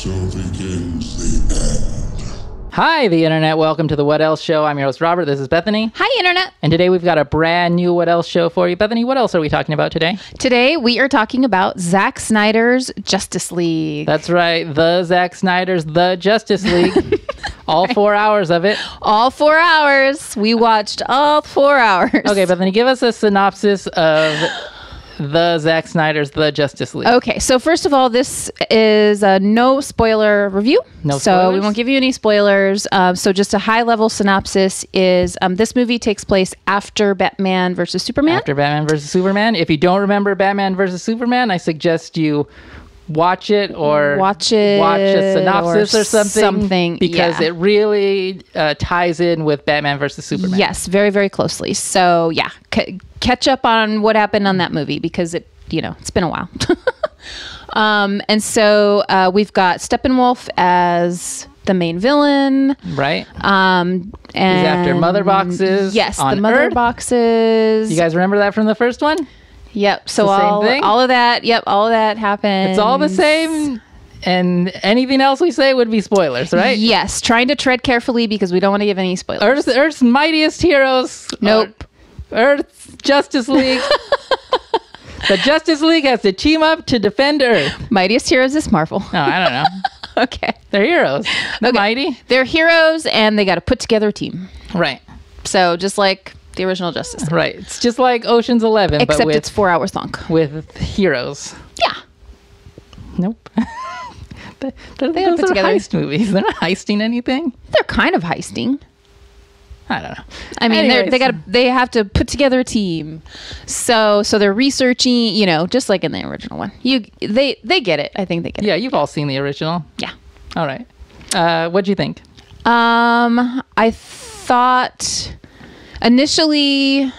So begins the end. Hi, the internet. Welcome to the What Else Show. I'm your host, Robert. This is Bethany. Hi, internet. And today we've got a brand new What Else show for you. Bethany, what else are we talking about today? Today we are talking about Zack Snyder's Justice League. That's right. The Zack Snyder's The Justice League. All 4 hours of it. All 4 hours. We watched all 4 hours. Okay, Bethany, give us a synopsis of the Zack Snyder's The Justice League. Okay, so first of all, this is a no spoiler review. No So spoilers? we won't give you any spoilers. So just a high level synopsis is this movie takes place after Batman versus Superman. After Batman vs. Superman. If you don't remember Batman vs. Superman, I suggest you watch it or watch a synopsis or something. Something, because yeah. it really ties in with Batman vs. Superman. Yes, very, very closely. So yeah, catch up on what happened on that movie because it's been a while. And so we've got Steppenwolf as the main villain. Right. And He's after mother boxes. Yes, on the mother Earth. boxes. You guys remember that from the first one? Yep. So the same thing? all of that. Yep. All of that happened. It's all the same. And anything else we say would be spoilers, right? Yes. Trying to tread carefully because we don't want to give any spoilers. Earth's mightiest heroes. Nope. Earth's Justice League. The Justice League has to team up to defend Earth. Mightiest heroes is Marvel. No, I don't know. Okay. They're heroes. They're mighty. They're heroes and they got to put together a team. Right. So just like the original Justice League. Right. It's just like Ocean's 11, Except but with, it's 4 hours long. with heroes. Yeah. Nope. They Those gotta put are together- heist movies. They're not heisting anything. They're kind of heisting. I don't know. I mean, Anyways. they have to put together a team. So they're researching, just like in the original one. They get it. I think they get it. Yeah, you've all seen the original. Yeah. All right. What'd you think? I thought initially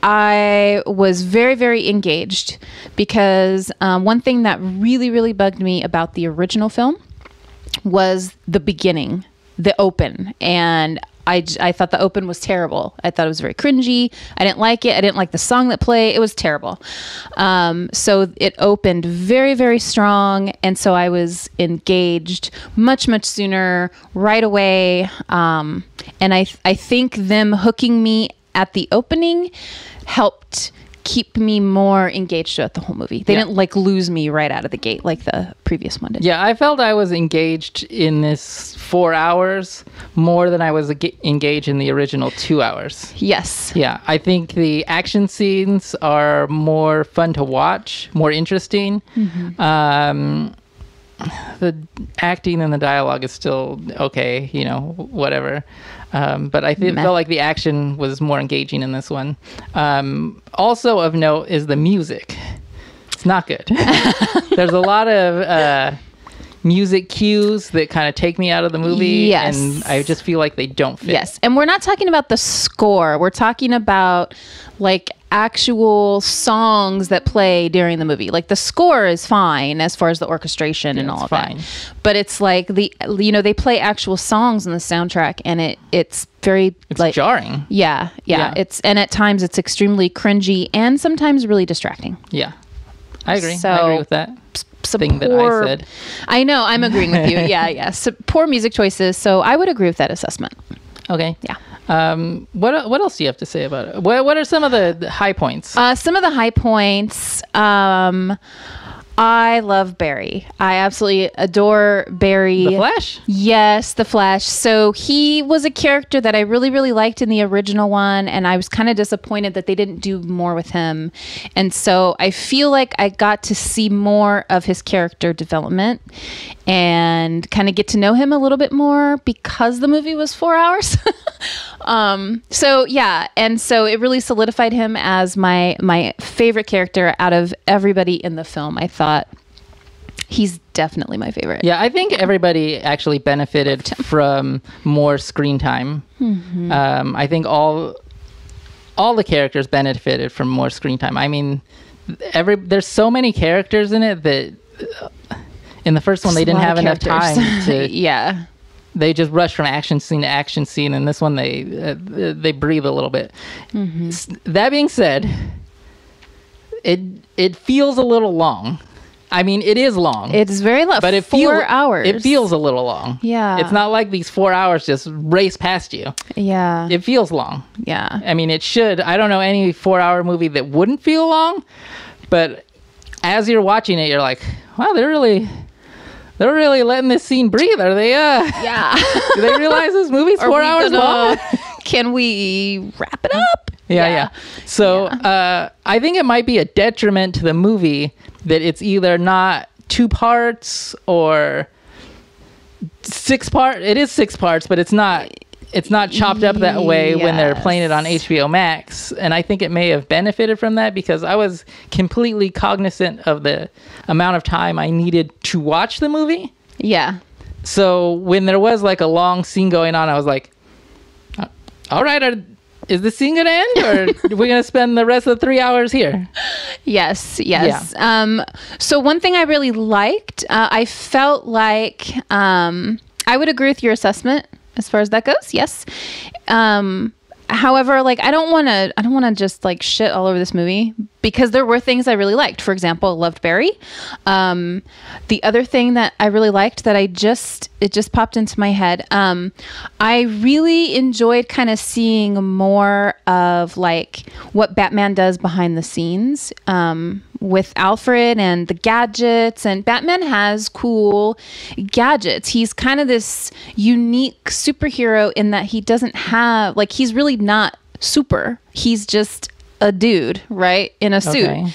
I was very, very engaged because one thing that really, really bugged me about the original film was the beginning, the open. And I thought the open was terrible. I thought it was very cringy. I didn't like it. I didn't like the song that played. It was terrible. So it opened very, very strong. And so I was engaged much, much sooner, right away. And I think them hooking me at the opening helped keep me more engaged throughout the whole movie. They didn't lose me right out of the gate like the previous one did. Yeah, I felt I was engaged in this 4 hours more than I was engaged in the original 2 hours. Yes. Yeah, I think the action scenes are more fun to watch, more interesting. Mm-hmm. The acting and the dialogue is still okay, whatever. But I felt like the action was more engaging in this one. Also of note is the music. It's not good. There's a lot of music cues that kind of take me out of the movie. Yes. And I just feel like they don't fit. Yes. And we're not talking about the score. We're talking about actual songs that play during the movie. Like the score is fine as far as the orchestration and all of fine. that. But it's like they play actual songs on the soundtrack and it's very jarring. Yeah. Yeah. And at times it's extremely cringy and sometimes really distracting. Yeah. I agree. So, I agree with that. Thing that I said. I know. I'm agreeing with you. Yeah. So poor music choices. So I would agree with that assessment. Okay. Yeah. What else do you have to say about it? What are some of the high points? Some of the high points. I love Barry. I absolutely adore Barry. The Flash? Yes, The Flash. So he was a character that I really, really liked in the original one, and I was kind of disappointed that they didn't do more with him. And so I feel like I got to see more of his character development and kind of get to know him a little bit more because the movie was 4 hours. So yeah, and so it really solidified him as my favorite character out of everybody in the film. I thought he's definitely my favorite. Yeah, I think everybody actually benefited from more screen time. Mm-hmm. I think all the characters benefited from more screen time. I mean, there's so many characters in it that in the first one they didn't have enough time to. Yeah. They just rush from action scene to action scene, and this one they breathe a little bit. Mm-hmm. That being said, it feels a little long. I mean, it is long. It's very long. But 4 hours. It feels a little long. Yeah. It's not like these 4 hours just race past you. Yeah. It feels long. Yeah. I mean, it should. I don't know any 4-hour movie that wouldn't feel long, but as you're watching it, you're like, wow, they're really letting this scene breathe. Are they? Yeah. Do they realize this movie's 4 hours long? Can we wrap it up? Yeah. So I think it might be a detriment to the movie that it's either not 2 parts or 6 parts. It is 6 parts, but it's not chopped up that way when they're playing it on HBO Max. And I think it may have benefited from that because I was completely cognizant of the amount of time I needed to watch the movie. Yeah. So when there was like a long scene going on, I was like, all right, is the scene going to end or are we going to spend the rest of the 3 hours here? Yes. Yeah. So one thing I really liked, I felt like I would agree with your assessment as far as that goes. Yes. However, like I don't want to just like shit all over this movie because there were things I really liked. For example, I loved Barry. The other thing that I really liked that it just popped into my head. I really enjoyed kind of seeing more of like what Batman does behind the scenes. With Alfred and the gadgets, and Batman has cool gadgets. He's kind of this unique superhero in that he doesn't have, like, he's really not super. He's just a dude, right? In a suit. Okay.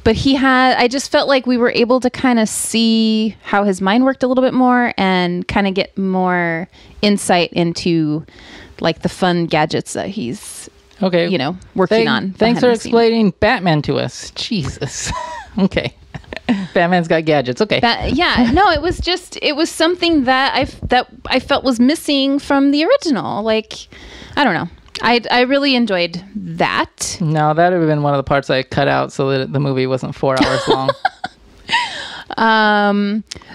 But I just felt like we were able to kind of see how his mind worked a little bit more and kind of get more insight into like the fun gadgets that he's working on. Thanks for explaining Batman to us. Jesus. Okay. Batman's got gadgets. Okay. No, it was something that I felt was missing from the original. Like, I don't know. I really enjoyed that. No, that would have been one of the parts I cut out so that the movie wasn't 4 hours long.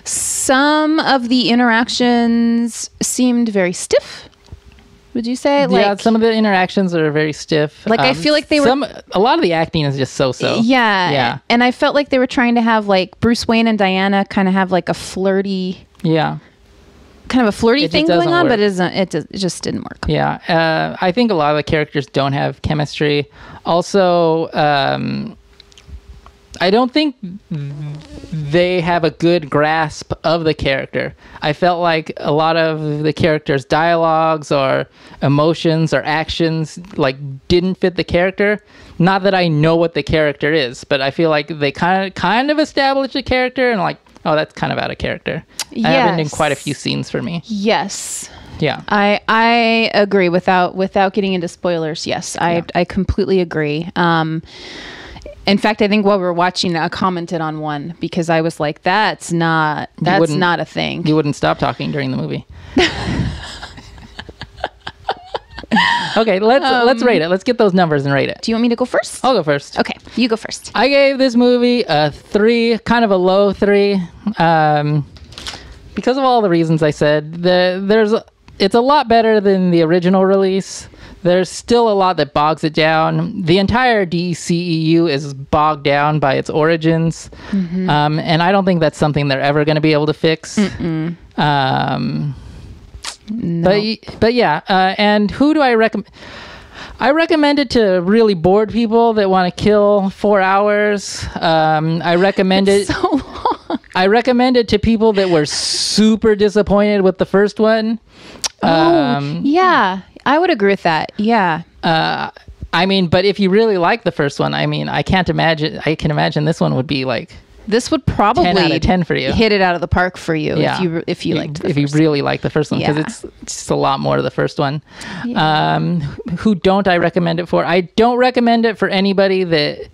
Some of the interactions seemed very stiff. Would you say? Yeah, some of the interactions are very stiff. Like I feel like they were. A lot of the acting is just so-so. Yeah. And I felt like they were trying to have like Bruce Wayne and Diana kind of have like a flirty. Yeah. Kind of a flirty thing going on, work. but it just didn't work. Yeah. I think a lot of the characters don't have chemistry. Also, I don't think they have a good grasp of the character. I felt like a lot of the characters' dialogues or emotions or actions like didn't fit the character. Not that I know what the character is, but I feel like they kind of established a character and like, oh, that's kind of out of character. That happened in quite a few scenes for me. Yes. Yeah. I agree without getting into spoilers. Yes, I completely agree. In fact, I think while we were watching, I commented on one because I was like, that's not a thing. You wouldn't stop talking during the movie. Okay, let's rate it. Let's get those numbers and rate it. Do you want me to go first? I'll go first. Okay, you go first. I gave this movie a 3, kind of a low 3, because of all the reasons I said. It's a lot better than the original release. There's still a lot that bogs it down. The entire DCEU is bogged down by its origins. Mm-hmm. And I don't think that's something they're ever going to be able to fix. No. But yeah, and who do I recommend? I recommend it to really bored people that want to kill 4 hours. I recommend it. So long. I recommend it to people that were super disappointed with the first one. Yeah, I would agree with that. Yeah. I mean, but if you really like the first one, I mean, I can imagine this one would be like. This would probably 10 out of 10 for you. Hit it out of the park for you if you liked the first one. If you really like the first one, because it's just a lot more to the first one. Yeah. Who don't I recommend it for? I don't recommend it for anybody that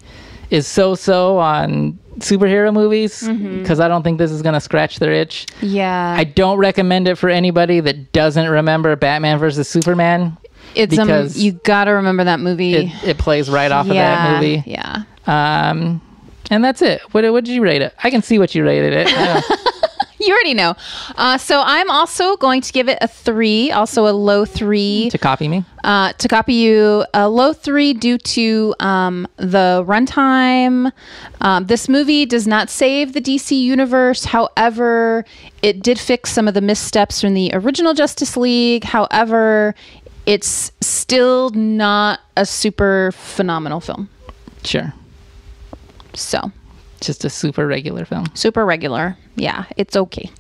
is so on superhero movies, because I don't think this is going to scratch their itch. Yeah. I don't recommend it for anybody that doesn't remember Batman versus Superman. Because you got to remember that movie. It plays right off of that movie. Yeah. And that's it. What did you rate it? I can see what you rated it. You already know. So I'm also going to give it a 3, also a low 3. To copy me? To copy you, a low 3 due to the runtime. This movie does not save the DC universe. However, it did fix some of the missteps from the original Justice League. However, it's still not a super phenomenal film. Sure. So. Just a super regular film. Super regular. Yeah, it's okay.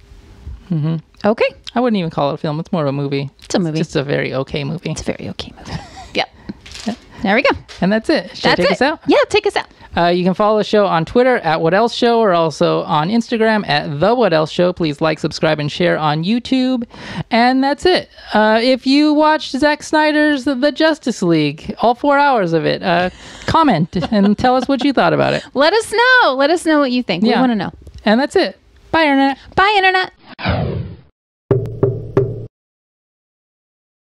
Mm-hmm. Okay. I wouldn't even call it a film. It's more of a movie. It's a movie. It's just a very okay movie. It's a very okay movie. Yep. There we go. And that's it. Should I take us out? Yeah, take us out. You can follow the show on Twitter at What Else Show, or also on Instagram at The What Else Show. Please like, subscribe, and share on YouTube. And that's it. If you watched Zack Snyder's The Justice League, all 4 hours of it, comment and tell us what you thought about it. Let us know. Let us know what you think. We want to know. And that's it. Bye, Internet. Bye, Internet.